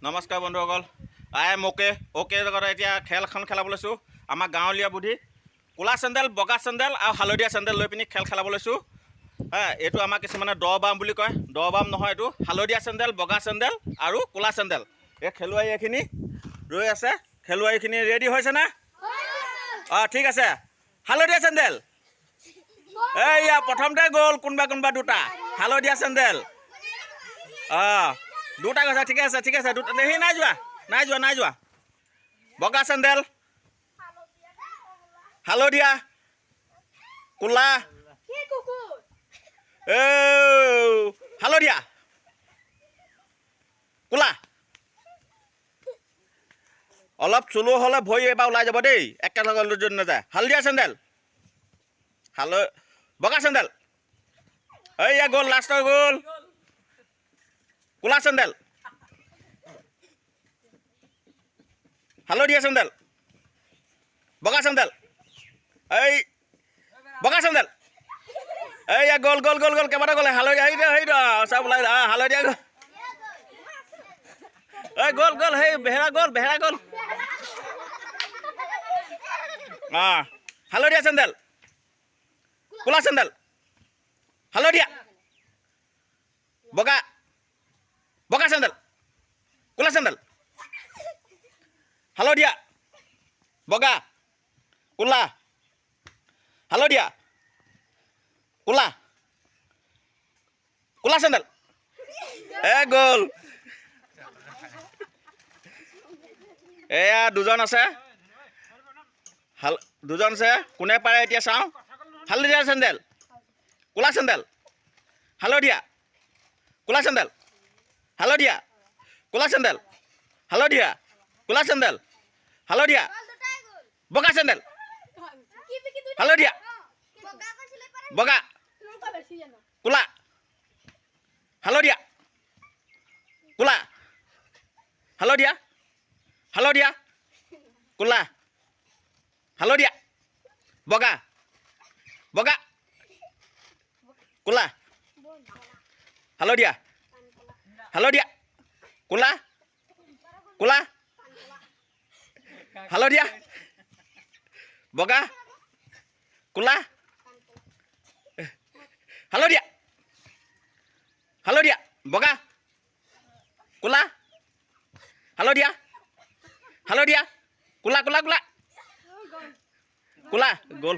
নমস্কাৰ বন্ধুসকল। অ'কে জগত এতিয়া খেলখন খেলাব লৈছোঁ। আমাৰ গাঁৱলীয়া বুদ্ধি ক'লা চেণ্ডেল, বগা চেণ্ডেল আৰু হালধীয়া চেণ্ডেল লৈ পিনি খেল খেলাব লৈছোঁ। এইটো আমাৰ কিছুমানে দ বাম বুলি কয়। দ বাম নহয়, এইটো হালধীয়া চেণ্ডেল, বগা চেণ্ডেল আৰু ক'লা চেণ্ডেল। এই খেলুৱৈ এইখিনি ৰৈ আছে। খেলুৱৈখিনি ৰেডি হৈছেনে? ঠিক আছে। হালধীয়া চেণ্ডেল এইয়া প্ৰথমতে গ'ল কোনোবা দুটা। হালধীয়া চেণ্ডেল দুটা গৈছে। ঠিক আছে দুটা সি নাই যোৱা। বগা চেণ্ডেল, হালধীয়া, ক'লা, হালধীয়া, ক'লা। অলপ চুলো হ'লে ভৰি এবাৰ ওলাই যাব দেই, একেলগে যদি নাযায়। হালধীয়া চেণ্ডেল, বগা চেণ্ডেল, এইয়া গ'ল, লাষ্টৰ গ'ল। ক'লা চেণ্ডেল, হালধীয়া চেণ্ডেল, বগা চেণ্ডেল, বগা চেণ্ডেল, এইয়া গ'ল কেইবাটা গ'লে। হালধীয়া সেইটো চব ওলাই হালধীয়া গ'ল বেহেৰা গ'ল। হালধীয়া চেণ্ডেল, ক'লা চেণ্ডেল, হালধীয়া, বগা চেণ্ডেল, ক'লা চেণ্ডেল, হালধীয়া, বগা, ক'লা, হালধীয়া, ক'লা চেণ্ডেল গ'ল। এয়া দুজন আছে, কোনে পাৰে এতিয়া চাওঁ। হালধীয়া চেণ্ডেল, ক'লা চেণ্ডেল, হালধীয়া, ক'লা চেণ্ডেল, হালধীয়া, ক'লা চেণ্ডেল, হালধীয়া, ক'লা চেণ্ডেল, হালধীয়া, বগা চেণ্ডেল, হালধীয়া, বগা, ক'লা, হালধীয়া, ক'লা, হালধীয়া, ক'লা, হালধীয়া, বগা, ক'লা, হালধীয়া, ক'লা, হালধীয়া, বগা, ক'লা, হালধীয়া, বগা, ক'লা, হালধীয়া, ক'লা, গ'ল।